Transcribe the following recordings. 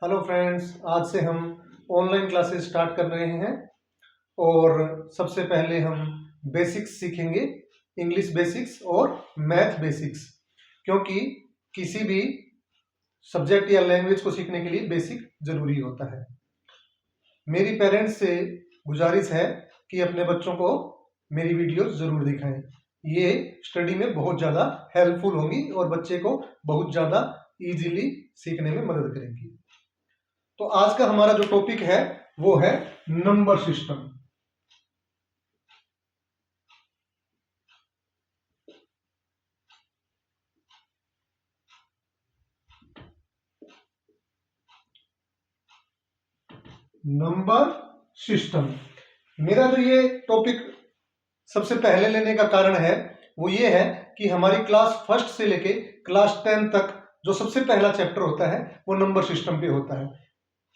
Hello friends, आज से हम ऑनलाइन क्लासेस स्टार्ट कर रहे हैं और सबसे पहले हम बेसिक्स सीखेंगे, इंग्लिश बेसिक्स और मैथ बेसिक्स। क्योंकि किसी भी सब्जेक्ट या लैंग्वेज को सीखने के लिए बेसिक जरूरी होता है। मेरी पेरेंट्स से गुजारिश है कि अपने बच्चों को मेरी वीडियो जरूर दिखाएं। ये स्टडी में बहुत ज़्यादा हेल्पफुल होंगी और बच्चे को बहुत ज़्यादा इजीली सीखने में मदद करेंगी। तो आज का हमारा जो टॉपिक है वो है नंबर सिस्टम। नंबर सिस्टम मेरा जो ये टॉपिक सबसे पहले लेने का कारण है वो ये है कि हमारी क्लास फर्स्ट से लेके क्लास 10 तक जो सबसे पहला चैप्टर होता है वो नंबर सिस्टम पे होता है।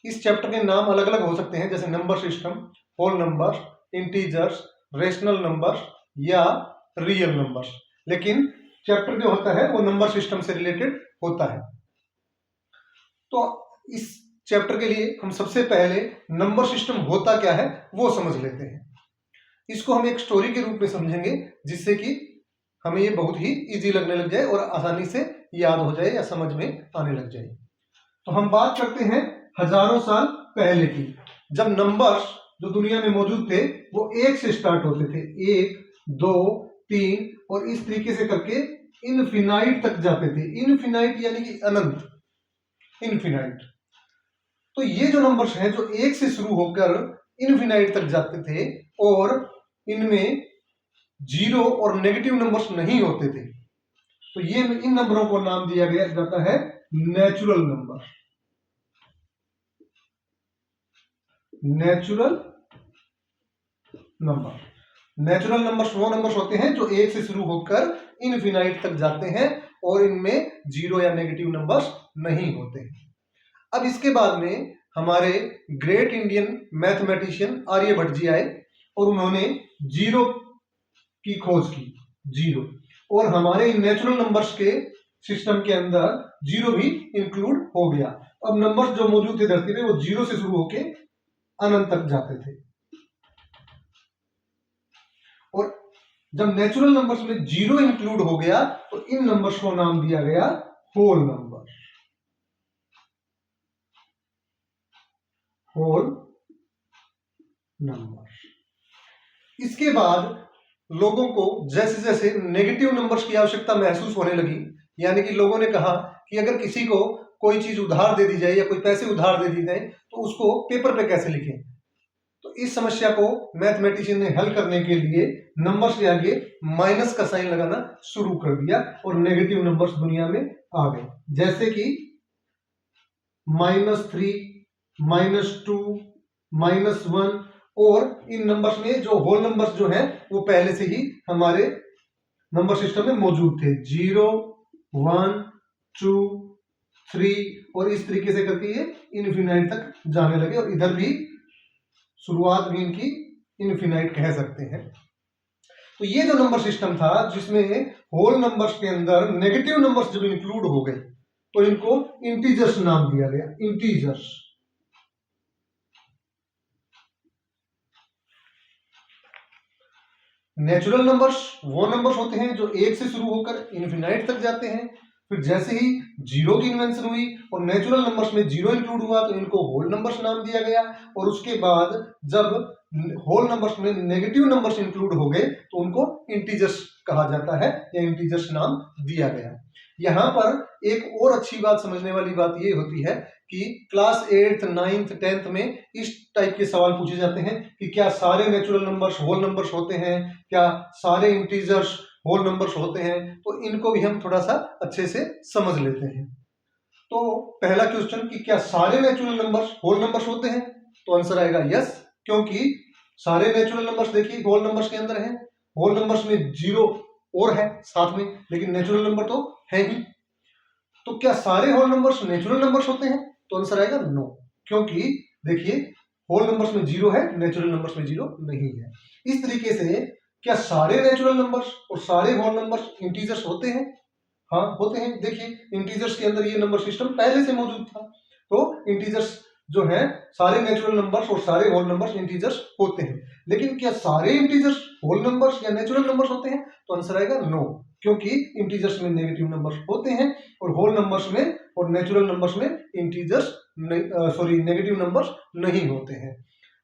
इस चैप्टर के नाम अलग अलग हो सकते हैं, जैसे number system, whole number, integers, rational number या रियल नंबर्स। लेकिन चैप्टर जो होता है वो नंबर सिस्टम से रिलेटेड होता है। तो इस चैप्टर के लिए हम सबसे पहले नंबर सिस्टम होता क्या है वो समझ लेते हैं। इसको हम एक स्टोरी के रूप में समझेंगे जिससे कि हमें ये बहुत ही इजी लगने लग जाए और आसानी से याद हो जाए या समझ में आने लग जाए। तो हम बात करते हैं हजारों साल पहले की, जब नंबर्स जो दुनिया में मौजूद थे वो एक से स्टार्ट होते थे, 1, 2, 3 और इस तरीके से करके इनफिनाइट तक जाते थे। इनफिनाइट यानी कि अनंत, इनफिनाइट। तो ये जो नंबर्स हैं जो एक से शुरू होकर इनफिनाइट तक जाते थे और इनमें जीरो और नेगेटिव नंबर्स नहीं होते थे, तो ये इन नंबरों को नाम दिया गया जाता है natural number. Natural number, natural numbers वो नंबर्स होते हैं जो एक से शुरू होकर इनफिनाइट तक जाते हैं और इनमें जीरो या नेगेटिव नंबर्स नहीं होते। अब इसके बाद में हमारे ग्रेट इंडियन मैथमेटिशियन आर्यभट्ट जी आए और उन्होंने जीरो की खोज की, जीरो, और हमारे नेचुरल नंबर्स के सिस्टम के अंदर जीरो भी इंक्लूड हो गया। अब नंबर्स जो मौजूद थे धरती पे वो जीरो से शुरू होके अनंत तक जाते थे। और जब नेचुरल नंबर्स में जीरो इंक्लूड हो गया तो इन नंबर्स को नाम दिया गया होल नंबर। Whole number. इसके बाद लोगों को जैसे जैसे नेगेटिव नंबर्स की आवश्यकता महसूस होने लगी, यानी कि लोगों ने कहा कि अगर किसी को कोई चीज उधार दे दी जाए या कोई पैसे उधार दे दी जाए तो उसको पेपर पे कैसे लिखें। तो इस समस्या को मैथमेटिशियन ने हल करने के लिए नंबर्स के आगे माइनस का साइन लगाना शुरू कर दिया और नेगेटिव नंबर्स दुनिया में आ गए, जैसे कि -3, -2, -1। और इन नंबर्स में जो होल नंबर्स जो हैं वो पहले से ही हमारे नंबर सिस्टम में मौजूद थे, 0, 1, 2, 3 और इस तरीके से करके ये इनफिनाइट तक जाने लगे और इधर भी शुरुआत भी इनकी इनफिनाइट कह सकते हैं। तो ये जो नंबर सिस्टम था जिसमें होल नंबर्स के अंदर नेगेटिव नंबर्स जब इंक्लूड हो गए तो इनको इंटीजर्स नाम दिया गया, इंटीजर्स। नेचुरल नंबर्स वो नंबर्स होते हैं जो एक से शुरू होकर इनफिनाइट तक जाते हैं। फिर जैसे ही जीरो की इन्वेंशन हुई और नेचुरल नंबर्स में जीरो इंक्लूड हुआ तो इनको होल नंबर्स नाम दिया गया। और उसके बाद जब होल नंबर्स में नेगेटिव नंबर्स इंक्लूड हो गए तो उनको इंटीजर्स कहा जाता है या इंटीजर्स नाम दिया गया। यहाँ पर एक और अच्छी बात, समझने वाली बात ये होती है कि क्लास 8th, 9th, 10th में इस टाइप के सवाल पूछे जाते हैं कि क्या सारे नेचुरल नंबर्स होल नंबर्स होते हैं, क्या सारे इंटीजर्स होल नंबर्स होते हैं। तो इनको भी हम थोड़ा सा अच्छे से समझ लेते हैं। तो पहला क्वेश्चन कि क्या सारे नेचुरल नंबर्स होल नंबर्स होते हैं, तो आंसर आएगा यस, क्योंकि सारे नेचुरल नंबर्स देखिए होल नंबर्स के अंदर है। होल नंबर्स में जीरो और है साथ में, लेकिन नेचुरल नंबर तो है ही। तो क्या सारे होल नंबर्स नेचुरल नंबर्स होते हैं, तो आंसर आएगा नो, क्योंकि देखिए होल नंबर्स में जीरो है, नेचुरल नंबर्स में जीरो नहीं है। इस तरीके से क्या सारे नेचुरल नंबर्स और सारे होल नंबर्स इंटीजर्स होते हैं? हाँ होते हैं। देखिए इंटीजर्स के अंदर ये नंबर सिस्टम पहले से मौजूद था। तो इंटीजर्स जो है सारे नेचुरल नंबर्स और सारे होल नंबर्स इंटीजर्स होते हैं। लेकिन क्या सारे इंटीजर्स होल नंबर्स या नेचुरल नंबर्स होते हैं? तो आंसर आएगा नो, क्योंकि इंटीजर्स में नेगेटिव नंबर्स होते हैं और होल नंबर्स में और नेचुरल नंबर्स में इंटीजर्स नेगेटिव नंबर्स नहीं होते हैं।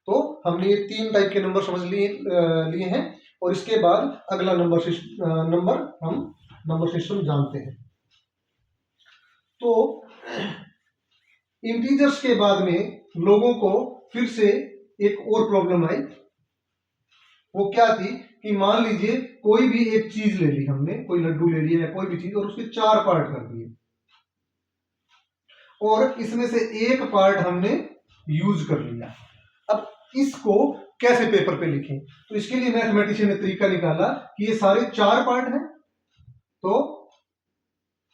तो हमने ये 3 टाइप के नंबर समझ लिए हैं और इसके बाद अगला हम नंबर सिस्टम जानते हैं। तो इंटीजर्स के बाद में लोगों को फिर से एक और प्रॉब्लम आई। वो क्या थी कि मान लीजिए कोई भी एक चीज ले ली हमने, कोई लड्डू ले लिया या कोई भी चीज, और उसके 4 पार्ट कर दिए और इसमें से एक पार्ट हमने यूज कर लिया। अब इसको कैसे पेपर पे लिखें? तो इसके लिए मैथमेटिशियन ने तरीका निकाला कि ये सारे 4 पार्ट हैं, तो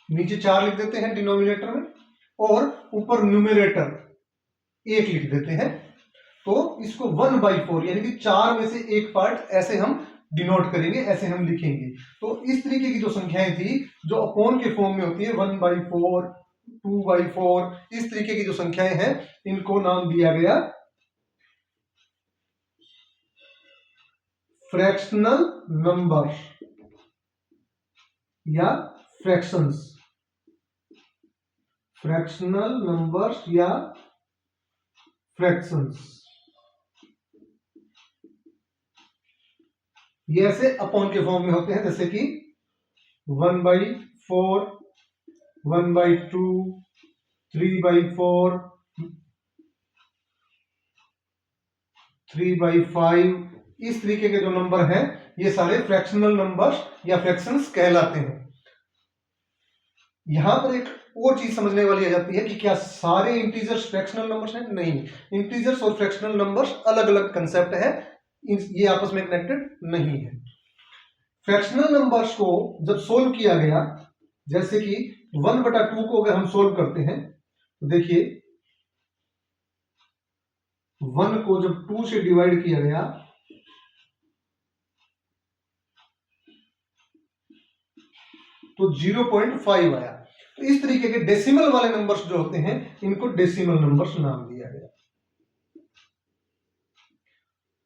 नीचे 4 लिख देते हैं डिनोमिनेटर में और ऊपर न्यूमरेटर 1 लिख देते हैं। तो इसको 1/4 यानी कि 4 में से एक पार्ट ऐसे हम डिनोट करेंगे, ऐसे हम लिखेंगे। तो इस तरीके की जो संख्याएं थी जो अपॉन के फॉर्म में होती है 1/4, 2/4, इस तरीके की जो संख्याएं हैं इनको नाम दिया गया फ्रैक्शनल नंबर्स या फ्रैक्शंस। फ्रैक्शनल नंबर्स या फ्रैक्शंस, ये ऐसे अपॉन के फॉर्म में होते हैं, जैसे कि 1/4, 1/2, 3/4, 3/5, इस तरीके के जो नंबर हैं ये सारे फ्रैक्शनल नंबर्स या फ्रैक्शंस कहलाते हैं। यहां पर एक और चीज समझने वाली आ जाती है कि क्या सारे इंटीजर्स फ्रैक्शनल नंबर्स हैं? नहीं, इंटीजर्स और फ्रैक्शनल नंबर्स अलग अलग कंसेप्ट है, ये आपस में कनेक्टेड नहीं है। फ्रैक्शनल नंबर्स को जब सोल्व किया गया, जैसे कि 1/2 को अगर हम सोल्व करते हैं तो देखिए 1 को जब 2 से डिवाइड किया गया तो 0.5 आया। तो इस तरीके के डेसिमल वाले नंबर्स जो होते हैं इनको डेसिमल नंबर्स नाम दिया गया,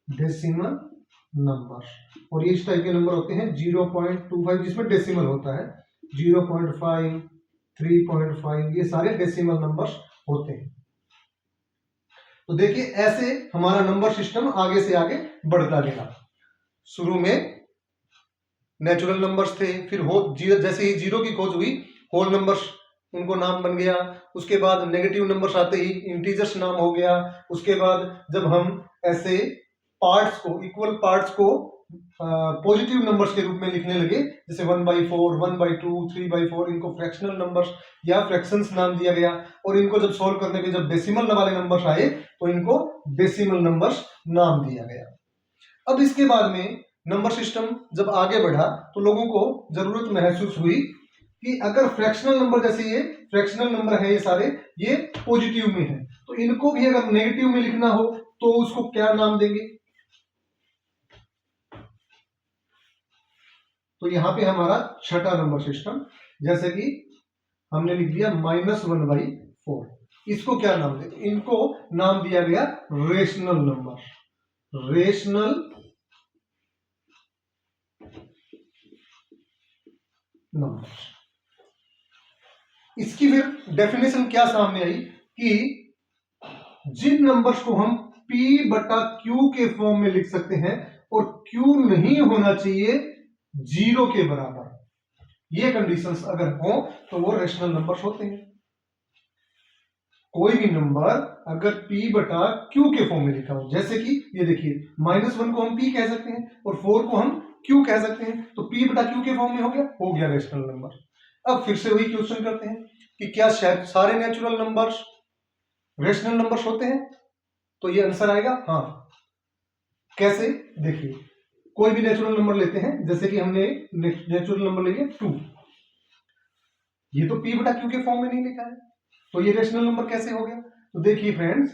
डेसिमल नंबर्स। और इस टाइप के नंबर होते हैं 0.25 जिसमें डेसिमल होता है, 0.5, 3.5, ये सारे डेसिमल नंबर्स होते हैं। तो देखिए ऐसे हमारा नंबर सिस्टम आगे से आगे बढ़ता गया। शुरू में नेचुरल नंबर्स थे, फिर जैसे ही 0 की खोज हुई होल नंबर्स उनको नाम बन गया। उसके बाद नेगेटिव नंबर्स आते ही इंटीजर्स नाम हो गया। उसके बाद जब हम ऐसे पार्ट्स को, इक्वल पार्ट्स को पॉजिटिव नंबर्स के रूप में लिखने लगे, जैसे 1/4, 1/2, 3/4, इनको फ्रैक्शनल नंबर्स या फ्रैक्शंस नाम दिया गया। और इनको जब सोल्व करने के जब डेसिमल वाले नंबर्स आए तो इनको डेसिमल नंबर्स नाम दिया गया। अब इसके बाद में नंबर सिस्टम जब आगे बढ़ा तो लोगों को जरूरत महसूस हुई कि अगर फ्रैक्शनल नंबर, जैसे ये फ्रैक्शनल नंबर है, ये सारे ये पॉजिटिव में है, तो इनको भी अगर नेगेटिव में लिखना हो तो उसको क्या नाम देंगे? तो यहां पे हमारा छठा नंबर सिस्टम, जैसे कि हमने लिख दिया -1/4, इसको क्या नाम दें? इनको नाम दिया गया रेशनल नंबर, रेशनल नंबर। इसकी फिर डेफिनेशन क्या सामने आई कि जिन नंबर्स को हम p/q के फॉर्म में लिख सकते हैं और q नहीं होना चाहिए 0 के बराबर, ये कंडीशंस अगर हो तो वो रेशनल नंबर्स होते हैं। कोई भी नंबर अगर p/q के फॉर्म में लिखा हो, जैसे कि ये देखिए -1 को हम p कह सकते हैं और 4 को हम q कह सकते हैं, तो p/q के फॉर्म में हो गया रेशनल नंबर। अब फिर से वही क्वेश्चन करते हैं कि क्या सारे नेचुरल नंबर्स रेशनल नंबर्स होते हैं? तो ये आंसर आएगा हाँ। कैसे? देखिए कोई भी नेचुरल नंबर लेते हैं, जैसे कि हमने नेचुरल नंबर ले लिया 2, ये तो p/q के फॉर्म में नहीं लिखा है, तो ये रेशनल नंबर कैसे हो गया? तो देखिए फ्रेंड्स,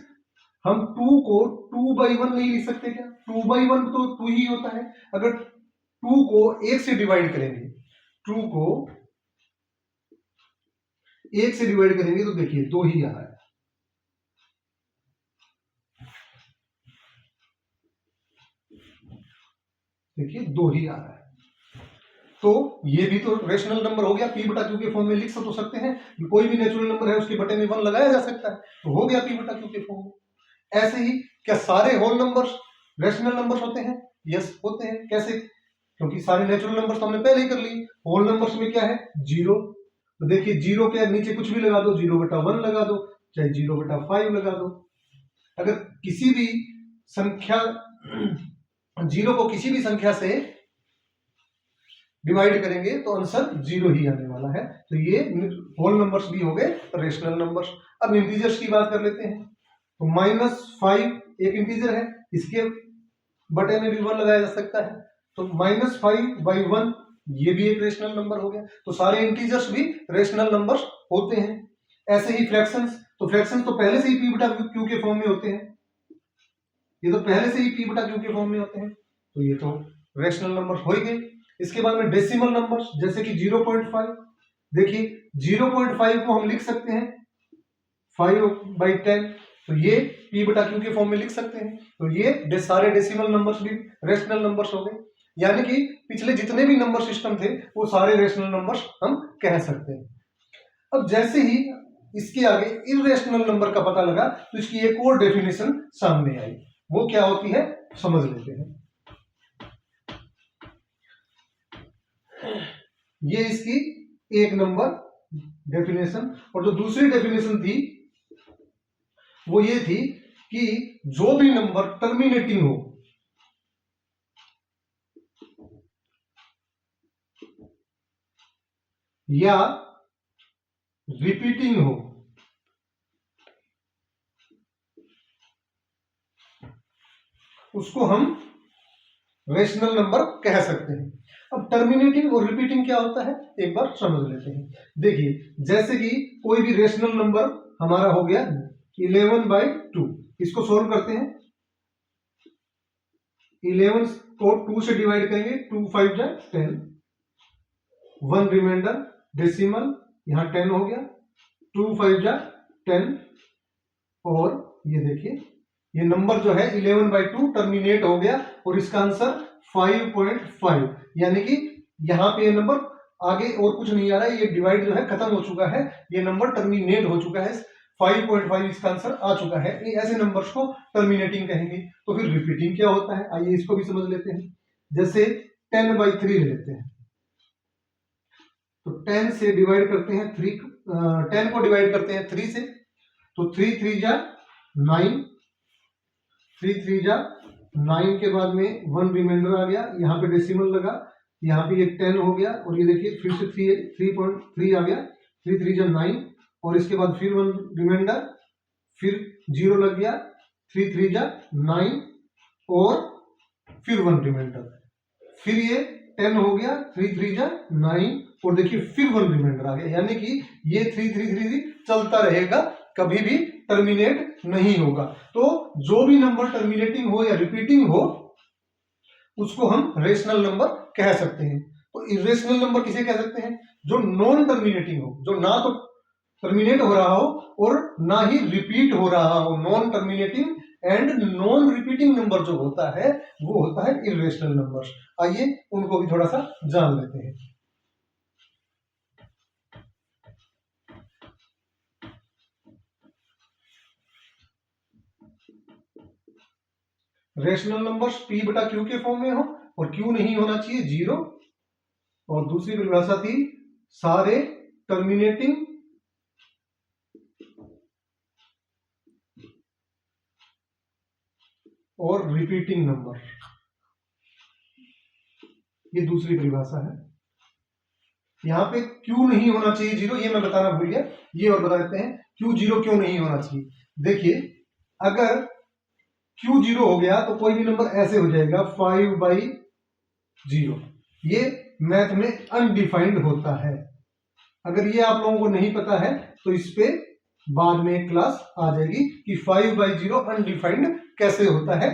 हम 2 को 2/1 नहीं लिख सकते क्या? 2/1 तो 2 ही होता है। अगर 2 को 1 से डिवाइड करेंगे, 2 को 1 से डिवाइड करेंगे तो देखिए 2 ही आ रहा है, देखिए 2 ही आ रहा है। तो ये भी तो रेशनल नंबर हो गया, p बटा q के फॉर्म में लिख तो सकते हैं, कोई भी नेचुरल नंबर है उसके बटे में 1 लगाया जा सकता है, तो हो गया p बटा q के फॉर्म में। ऐसे ही क्या सारे होल नंबर्स रेशनल नंबर्स होते हैं? यस होते हैं। कैसे? क्योंकि सारे नेचुरल नंबर्स तो हमने पहले ही कर लिए। होल नंबर्स में क्या है? 0। तो देखिए 0 के नीचे कुछ भी लगा दो, 0/1 लगा दो, चाहे 0/5 लगा दो। अगर किसी भी संख्या 0 को किसी भी संख्या से डिवाइड करेंगे तो आंसर 0 ही आने वाला है। तो ये होल नंबर्स भी हो गए रेशनल नंबर्स। अब इंटीजर्स की बात कर लेते हैं। तो -5 एक इंटीजर है, इसके बटे में भी 1 लगाया जा सकता है, तो -5/1 ये भी एक रेशनल नंबर हो गया। तो सारे इंटीजर्स भी रेशनल नंबर्स होते हैं। ऐसे ही फ्रैक्शंस, तो फ्रैक्शंस तो पहले से ही p बटा q के फॉर्म में होते हैं, ये तो पहले से ही p बटा q के फॉर्म में होते हैं, तो ये तो रेशनल नंबर्स हो ही गए। इसके बाद में डेसिमल नंबर्स, जैसे कि 0.5। देखिए 0.5 को हम लिख सकते हैं 5/10, तो ये p बटा q के फॉर्म में लिख सकते हैं। तो ये सारे डेसिमल नंबर्स भी रेशनल नंबर्स हो गए, यानी कि पिछले जितने भी नंबर सिस्टम थे वो सारे रेशनल नंबर्स हम कह सकते हैं। अब जैसे ही इसके आगे इर्रेशनल नंबर का पता लगा तो इसकी एक और डेफिनेशन सामने आई, वो क्या होती है समझ लेते हैं। ये इसकी एक नंबर डेफिनेशन, और जो दूसरी डेफिनेशन थी वो ये थी कि जो भी नंबर टर्मिनेटिंग हो या रिपीटिंग हो उसको हम रेशनल नंबर कह सकते हैं। अब टर्मिनेटिंग और रिपीटिंग क्या होता है एक बार समझ लेते हैं। देखिए जैसे कि कोई भी रेशनल नंबर हमारा हो गया 11/2, इसको सोल्व करते हैं। 11 को 2 से डिवाइड करेंगे, 2 5 जा 10, 1 रिमाइंडर डेसिमल, यहां 10 हो गया, 2 5 जा 10, और ये देखिए ये नंबर जो है 11/2 टर्मिनेट हो गया और इसका आंसर 5.5, यानी कि यहां पे ये नंबर आगे और कुछ नहीं आ रहा है, ये डिवाइड जो है खत्म हो चुका है, ये नंबर टर्मिनेट हो चुका है, 5.5 इसका आंसर आ चुका है। ऐसे नंबर्स को टर्मिनेटिंग कहेंगे। तो फिर रिपीटिंग क्या होता है आइए इसको भी समझ लेते हैं। जैसे 10/3 लेते हैं, तो 10 से डिवाइड करते हैं 3, 10 को डिवाइड करते हैं 3 से, तो 3 3 जा 9, 3 3 जा 9 के बाद में 1 रिमाइंडर आ गया, यहाँ पे डेसिमल लगा, यहाँ पे ये 10 हो गया, और ये देखिए फिर से 3.3 आ गया, 3 3 जा 9, और इसके बाद फिर 1 रिमाइंडर, फिर 0 लग गया, 3 3 जा 9, और फिर 1 रिमाइंडर, फिर ये 10 हो गया, 3 3 जा 9, और देखिए फिर 1 रिमाइंडर आ गया, यानी कि ये 3 3 3 3 चलता रहेगा, कभी भी टर्मिनेट नहीं होगा। तो जो भी नंबर टर्मिनेटिंग हो या रिपीटिंग हो उसको हम रेशनल नंबर कह सकते हैं। तो इरेशनल नंबर किसे कह सकते हैं? जो नॉन टर्मिनेटिंग हो, जो ना तो टर्मिनेट हो रहा हो और ना ही रिपीट हो रहा हो। Non terminating and non repeating number जो होता है वो होता है इरेशनल नंबर। आइए उनको भी थोड़ा सा जान लेते हैं। रेशनल नंबर्स p बटा q के फॉर्म में हो और q नहीं होना चाहिए 0, और दूसरी परिभाषा थी सारे टर्मिनेटिंग और रिपीटिंग नंबर, ये दूसरी परिभाषा है। यहां पे q नहीं होना चाहिए 0, ये मैं बताना भूल गया, ये और बता देते हैं q 0 क्यों नहीं होना चाहिए। देखिए अगर q 0 हो गया तो कोई भी नंबर ऐसे हो जाएगा 5/0, ये मैथ में अनडिफाइंड होता है। अगर ये आप लोगों को नहीं पता है तो इस पे बाद में एक क्लास आ जाएगी कि 5/0 अनडिफाइंड कैसे होता है।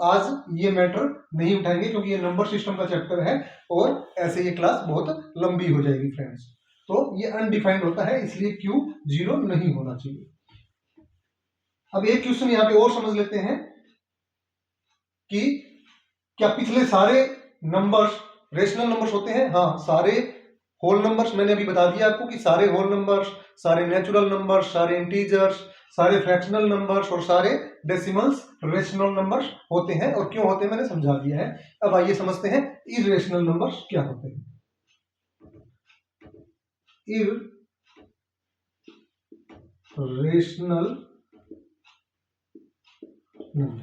आज ये मैटर नहीं उठाएंगे क्योंकि ये नंबर सिस्टम का चैप्टर है और ऐसे ये क्लास बहुत लंबी हो जाएगी फ्रेंड्स। तो ये अनडिफाइंड होता है, इसलिए q 0 नहीं होना चाहिए। अब एक क्वेश्चन यहाँ पे और समझ लेते हैं कि क्या पिछले सारे नंबर्स रेशनल नंबर्स होते हैं, हाँ सारे होल नंबर्स, मैंने अभी बता दिया आपको कि सारे होल नंबर्स, सारे नेचुरल नंबर्स, सारे इंटीजर्स, सारे फ्रैक्शनल नंबर्स और सारे डेसिमल्स रेशनल नंबर्स होते हैं। और क्यों होते हैं मैंने समझा दिया है। अब आइए समझते हैं इर्रेशनल नंबर्स क्या होते हैं। इर्रेशनल नंबर,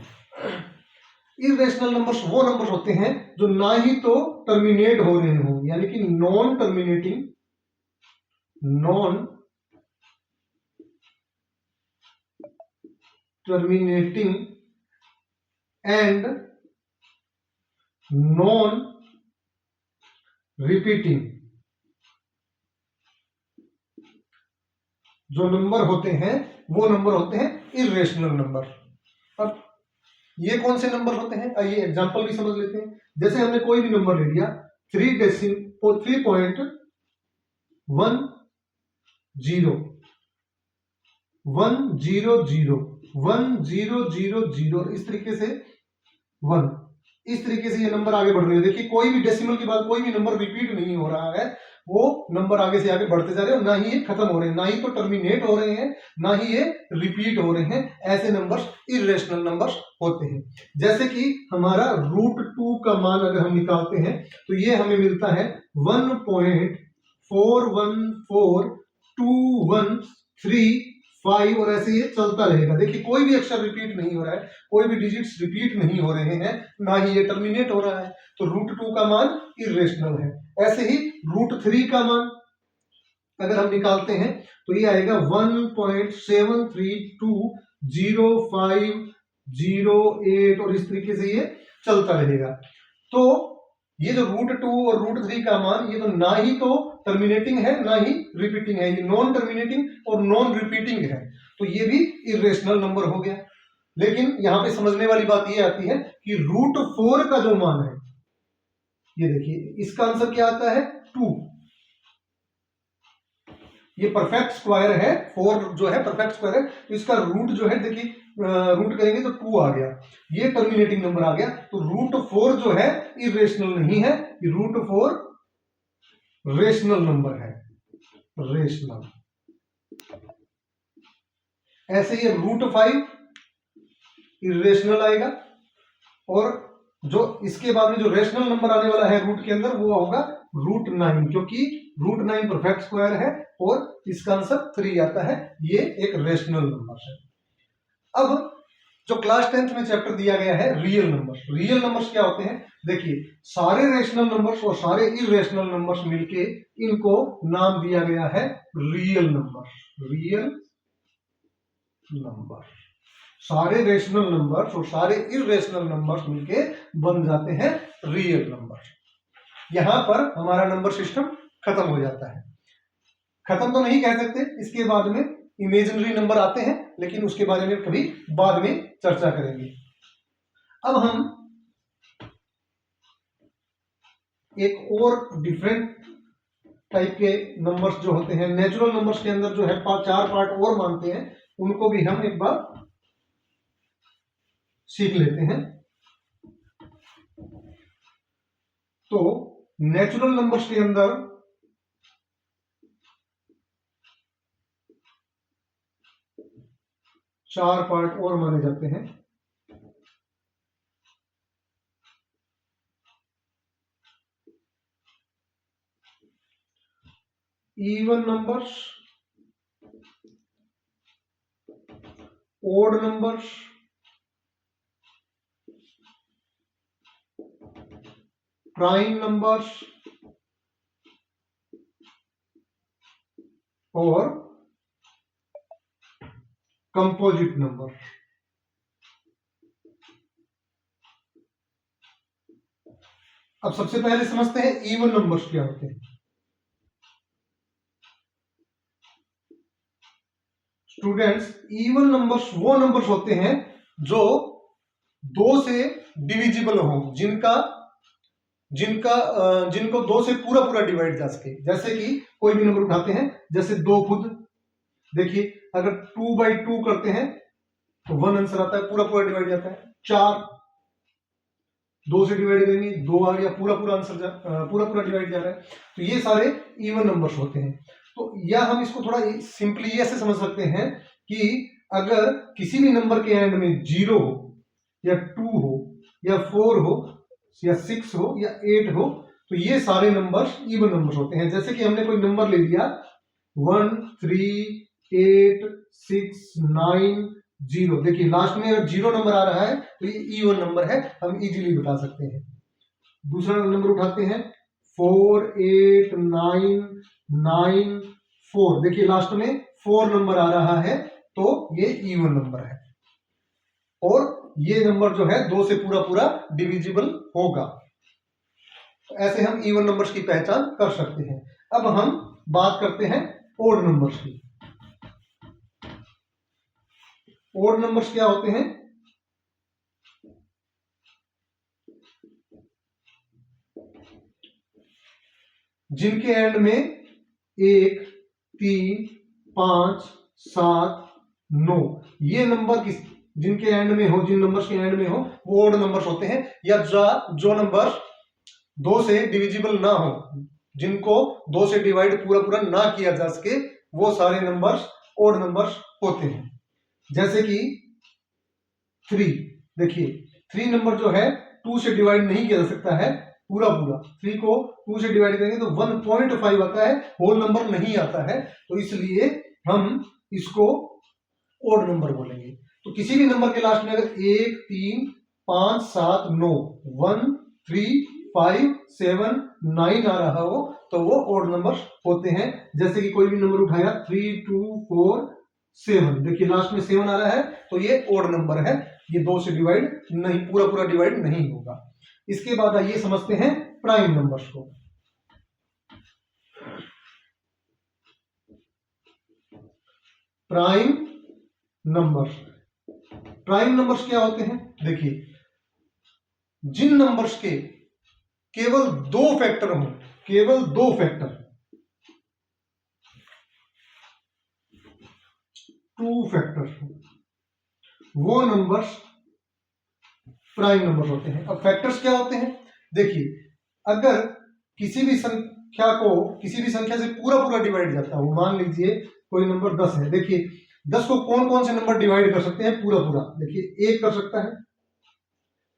इर्रेशनल नंबर्स वो नंबर्स होते हैं जो ना ही तो टर्मिनेट हो रहे हो, यानी कि non terminating and non repeating जो नंबर होते हैं वो नंबर होते हैं इर्रेशनल नंबर। अब ये कौन से नंबर होते हैं, आइए एग्जांपल भी समझ लेते हैं। जैसे हमने कोई भी नंबर ले लिया 3.10 1000 इस तरीके से 1, इस तरीके से ये नंबर आगे बढ़ रहे हैं। देखिए कोई भी डेसिमल के बाद कोई भी नंबर रिपीट नहीं हो रहा है, वो नंबर आगे से आगे बढ़ते जा रहे हैं और ना ही ये खत्म हो रहे हैं, ना ही तो टर्मिनेट हो रहे हैं, ना ही ये रिपीट हो रहे हैं। ऐसे नंबर्स इर्रेशनल नंबर्स होते हैं। जैसे कि हमारा √2 का मान अगर हम निकालते हैं तो ये हमें मिलता है 1.414213 और ऐसे ये चलता रहेगा। देखिए कोई भी अक्षर रिपीट नहीं हो रहा है, कोई भी डिजिट्स रिपीट नहीं हो रहे हैं, ना ही ये टर्मिनेट हो रहा है, तो √2 का मान इर्रेशनल है। ऐसे ही √3 का मान अगर हम निकालते हैं तो ये आएगा 1.73205008 और इस तरीके से ये चलता रहेगा। तो ये जो √2 और √3 का मान ये तो ना ही तो टर्मिनेटिंग है ना ही रिपीटिंग है, ये नॉन टर्मिनेटिंग और नॉन रिपीटिंग है, तो ये भी इर्रेशनल नंबर हो गया। लेकिन यहां पे समझने वाली बात ये आती है कि √4 का जो मान है, ये देखिए इसका आंसर क्या आता है 2। ये परफेक्ट स्क्वायर है, 4 जो है परफेक्ट स्क्वायर है, तो इसका रूट जो है देखिए रूट करेंगे तो 2 आ गया, ये टर्मिनेटिंग नंबर आ गया। तो √4 जो है इर्रेशनल नहीं है, ये √4 रेशनल नंबर है, रेशनल। ऐसे ये √5 इर्रेशनल आएगा और जो इसके बाद में जो रेशनल नंबर आने वाला है रूट के अंदर वो होगा √9, क्योंकि √9 परफेक्ट स्क्वायर है और इसका आंसर 3 आता है, ये एक रेशनल नंबर है। अब जो क्लास 10th में चैप्टर दिया गया है रियल नंबर्स, रियल नंबर्स क्या होते हैं, देखिए सारे रेशनल नंबर्स और सारे इर्रेशनल नंबर्स मिलके इनको नाम दिया गया है रियल नंबर, रियल नंबर। सारे रेशनल नंबर्स और सारे इर्रेशनल नंबर्स मिलके बन जाते हैं रियल नंबर। यहां पर हमारा नंबर सिस्टम खत्म हो जाता है। खत्म तो नहीं कह सकते, इसके बाद में इमेजिनरी नंबर आते हैं, लेकिन उसके बारे में कभी बाद में चर्चा करेंगे। अब हम एक और डिफरेंट टाइप के नंबर्स जो होते हैं, नेचुरल नंबर्स के अंदर जो है 4 पार्ट और मानते हैं, उनको भी हम एक बार सीख लेते हैं। तो नेचुरल नंबर्स के अंदर चार पार्ट और माने जाते हैं। Even numbers, odd numbers, prime numbers और कंपोजिट नंबर। अब सबसे पहले समझते हैं इवन नंबर्स क्या होते हैं। स्टूडेंट्स, इवन नंबर्स वो नंबर्स होते हैं जो 2 से डिविजिबल हो, जिनको 2 से पूरा पूरा डिवाइड जा सके। जैसे कि कोई भी नंबर उठाते हैं, जैसे 2 खुद, देखिए अगर 2/2 करते हैं तो 1 आंसर आता है, पूरा पूरा डिवाइड जाता है। 4 2 से डिवाइड करेंगे 2 आ गया, पूरा पूरा आंसर पूरा पूरा डिवाइड जा रहा है। तो ये सारे इवन नंबर्स होते हैं। तो या हम इसको थोड़ा सिंपली ऐसे समझ सकते हैं कि अगर किसी भी नंबर के एंड में 0 हो या 2 हो या 4 हो या 6 हो या 8 हो तो ये सारे नंबर्स इवन नंबर्स होते हैं। जैसे कि हमने कोई नंबर ले लिया 1 3 8 6 9 0, देखिए लास्ट में अगर 0 नंबर आ रहा है तो ये इवन नंबर है, हम इजीली बता सकते हैं। दूसरा नंबर उठाते हैं 4 8 9 9 4, देखिए लास्ट में 4 नंबर आ रहा है तो ये इवन नंबर है और ये नंबर जो है 2 से पूरा पूरा डिविजिबल होगा। तो ऐसे हम इवन नंबर्स की पहचान कर सकते हैं। अब हम बात करते हैं ओड नंबर्स की। ओड नंबर्स क्या होते हैं? जिनके एंड में 1 3 5 7 9 ये नंबर जिनके एंड में हो, जिन नंबर्स के एंड में हो वो ओड नंबर्स होते हैं। या जो नंबर 2 से डिविजिबल ना हो, जिनको 2 से डिवाइड पूरा पूरा ना किया जा सके, वो सारे नंबर्स ओड नंबर्स होते हैं। जैसे कि 3, देखिए 3 नंबर जो है 2 से डिवाइड नहीं किया जा सकता है पूरा पूरा। 3 को 2 से डिवाइड करेंगे तो 1.5 आता है, होल नंबर नहीं आता है, तो इसलिए हम इसको ओड नंबर बोलेंगे। तो किसी भी नंबर के लास्ट में अगर 1 3 5 7 9 1 3 5 7 9 आ रहा हो तो वो ओड नंबर होते हैं। जैसे कि कोई भी नंबर उठाया 3 2 4 7, देखिए लास्ट में 7 आ रहा है तो ये ओड नंबर है, ये 2 से डिवाइड नहीं, पूरा पूरा डिवाइड नहीं होगा। इसके बाद आइए समझते हैं प्राइम नंबर्स को। प्राइम नंबर्स, प्राइम नंबर्स क्या होते हैं? देखिए जिन नंबर्स के केवल 2 फैक्टर हो, केवल 2 फैक्टर, 2 फैक्टर्स हो, वो नंबर्स प्राइम नंबर्स होते हैं। अब फैक्टर्स क्या होते हैं? देखिए अगर किसी भी संख्या को किसी भी संख्या से पूरा पूरा डिवाइड जाता हो, मान लीजिए कोई नंबर 10 है, देखिए 10 को कौन कौन से नंबर डिवाइड कर सकते हैं पूरा पूरा? देखिए 1 कर सकता है,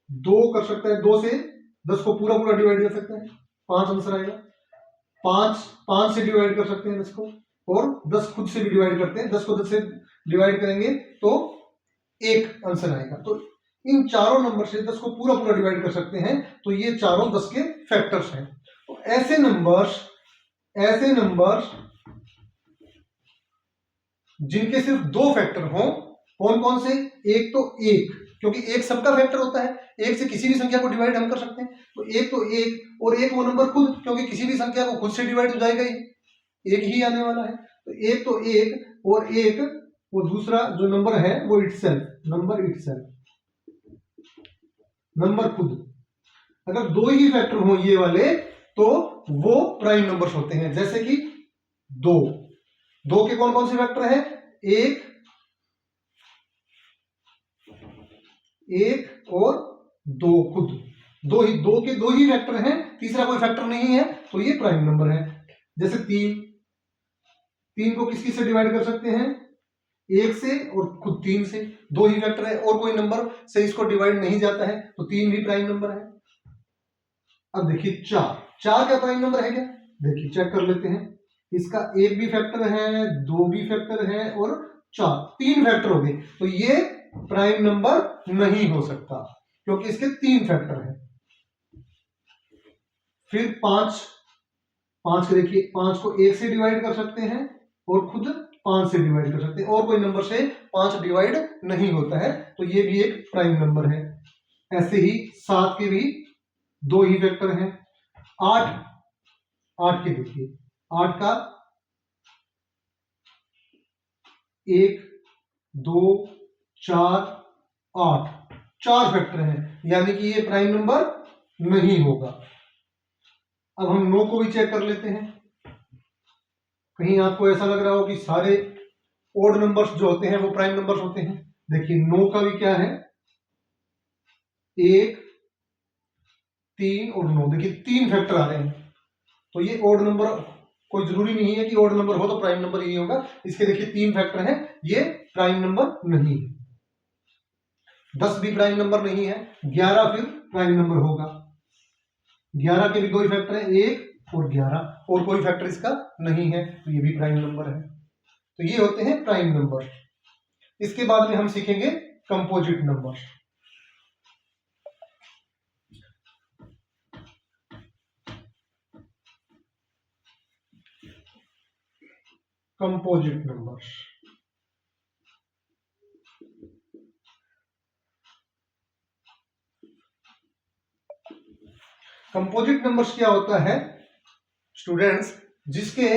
2 कर सकता है, 2 से 10 को पूरा पूरा डिवाइड कर सकता है, 5 आंसर आएगा। 5 से डिवाइड कर सकते हैं 10 को, और 10 खुद से भी डिवाइड करते हैं, 10 को 10 से डिवाइड करेंगे तो 1 आंसर आएगा। तो इन चारों नंबर से 10 को पूरा पूरा डिवाइड कर सकते हैं, तो ये चारों 10 के फैक्टर्स हैं। तो ऐसे नंबर्स जिनके सिर्फ 2 फैक्टर हों, कौन कौन से? एक तो 1, क्योंकि 1 सबका फैक्टर होता है, 1 से किसी भी संख्या को डिवाइड हम कर सकते हैं, तो 1 तो 1, और 1 वो नंबर खुद, क्योंकि किसी भी संख्या को खुद से डिवाइड हो जाएगा ही, 1 ही आने वाला है। तो 1 तो 1, और 1 वो दूसरा जो नंबर है वो इटसेल्फ, नंबर इटसेल्फ, नंबर खुद। अगर 2 ही फैक्टर हो ये वाले तो वो प्राइम नंबर्स होते हैं। जैसे कि 2 के कौन कौन से फैक्टर हैं? 1 और 2 खुद, 2 के 2 ही फैक्टर हैं, तीसरा कोई फैक्टर नहीं है, तो ये प्राइम नंबर है। जैसे 3 को किस से डिवाइड कर सकते हैं? 1 से और खुद 3 से, 2 ही फैक्टर है, और कोई नंबर से इसको डिवाइड नहीं जाता है, तो 3 भी प्राइम नंबर है। अब देखिए 4 क्या प्राइम नंबर है क्या? देखिए चेक कर लेते हैं, इसका 1 भी फैक्टर है, 2 भी फैक्टर है, और 3 फैक्टर हो गए, तो ये प्राइम नंबर नहीं हो सकता क्योंकि इसके 3 फैक्टर हैं। फिर 5 को देखिए, 5 को 1 से डिवाइड कर सकते हैं और खुद 5 से डिवाइड कर सकते हैं, और कोई नंबर से 5 डिवाइड नहीं होता है, तो ये भी एक प्राइम नंबर है। ऐसे ही 7 के भी 2 ही फैक्टर हैं। 8 के देखिए, 8 का 1 2 4 8, 4 फैक्टर हैं, यानी कि ये प्राइम नंबर नहीं होगा। अब हम 9 को भी चेक कर लेते हैं। कहीं आपको ऐसा लग रहा हो कि सारे ओड नंबर्स जो होते हैं वो प्राइम नंबर्स होते हैं, देखिए 9 का भी क्या है? 1 3 और 9, देखिए 3 फैक्टर आ रहे हैं। तो ये ओड नंबर, कोई जरूरी नहीं है कि ओड नंबर हो तो प्राइम नंबर यही होगा। इसके देखिए 3 फैक्टर हैं, ये प्राइम नंबर नहीं है। 10 भी प्राइम नंबर नहीं है, 11 फिर प्राइम नंबर होगा। 11 के भी दो ही फैक्टर है, 1 और 11, और कोई फैक्टर इसका नहीं है, तो ये भी प्राइम नंबर है। तो ये होते हैं प्राइम नंबर। इसके बाद में हम सीखेंगे composite number. Composite number, composite numbers क्या होता है स्टूडेंट्स, जिसके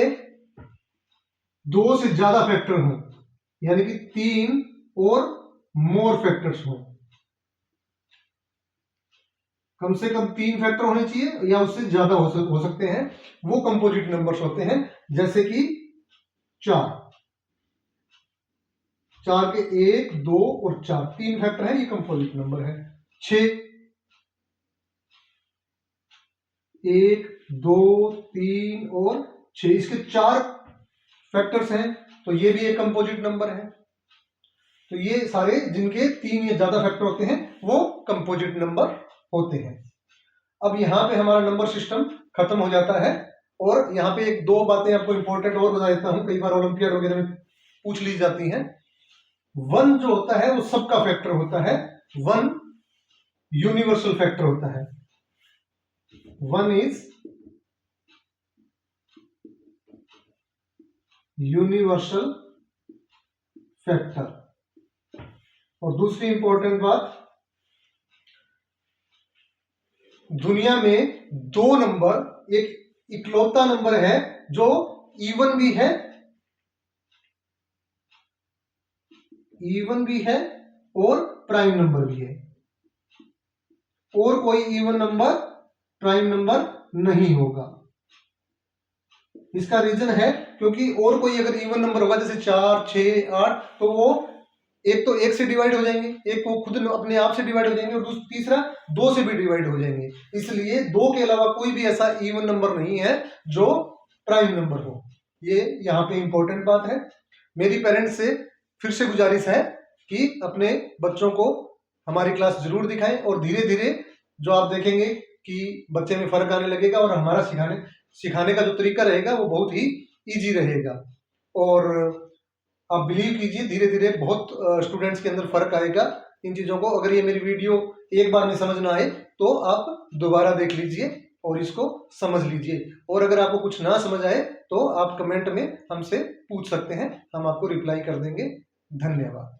2 से ज्यादा फैक्टर हो, यानी कि 3 और मोर फैक्टर्स हो। कम से कम 3 फैक्टर होने चाहिए या उससे ज्यादा हो सकते हैं, वो कंपोजिट नंबर्स होते हैं। जैसे कि 4 के 1, 2 और 4, 3 फैक्टर है, ये कंपोजिट नंबर है। 6 1, 2, 3 और 6, इसके 4 फैक्टर्स हैं, तो ये भी एक कंपोजिट नंबर है। तो ये सारे जिनके 3 या ज्यादा फैक्टर होते हैं वो कंपोजिट नंबर होते हैं। अब यहां पे हमारा नंबर सिस्टम खत्म हो जाता है, और यहां पे एक दो बातें आपको इंपॉर्टेंट और बता देता हूं, कई बार ओलंपियाड वगैरह में पूछ ली जाती हैं। 1 जो होता है वो सबका फैक्टर होता है, 1 यूनिवर्सल फैक्टर होता है। 1 इज यूनिवर्सल फैक्टर। और दूसरी इंपॉर्टेंट बात, दुनिया में 2 नंबर, एक इकलौता नंबर है जो इवन भी है, और प्राइम नंबर भी है, और कोई इवन नंबर प्राइम नंबर नहीं होगा। इसका रीजन है क्योंकि और कोई अगर इवन नंबर होगा जैसे 4, 6, 8, तो वो एक तो 1 से डिवाइड हो जाएंगे, एक वो खुद अपने आप से डिवाइड हो जाएंगे, और तीसरा 2 से भी डिवाइड हो जाएंगे। इसलिए 2 के अलावा कोई भी ऐसा इवन नंबर नहीं है जो प्राइम नंबर हो। ये यहाँ पे इंपॉर्टेंट बात है। मेरी पेरेंट्स से फिर से गुजारिश है कि अपने बच्चों को हमारी क्लास जरूर दिखाएं, और धीरे धीरे जो आप देखेंगे कि बच्चे में फर्क आने लगेगा, और हमारा सिखाने का जो तरीका रहेगा वो बहुत ही इजी रहेगा। और आप बिलीव कीजिए, धीरे धीरे बहुत स्टूडेंट्स के अंदर फर्क आएगा इन चीजों को। अगर ये मेरी वीडियो एक बार में समझ ना आए तो आप दोबारा देख लीजिए और इसको समझ लीजिए, और अगर आपको कुछ ना समझ आए तो आप कमेंट में हमसे पूछ सकते हैं, हम आपको रिप्लाई कर देंगे। धन्यवाद।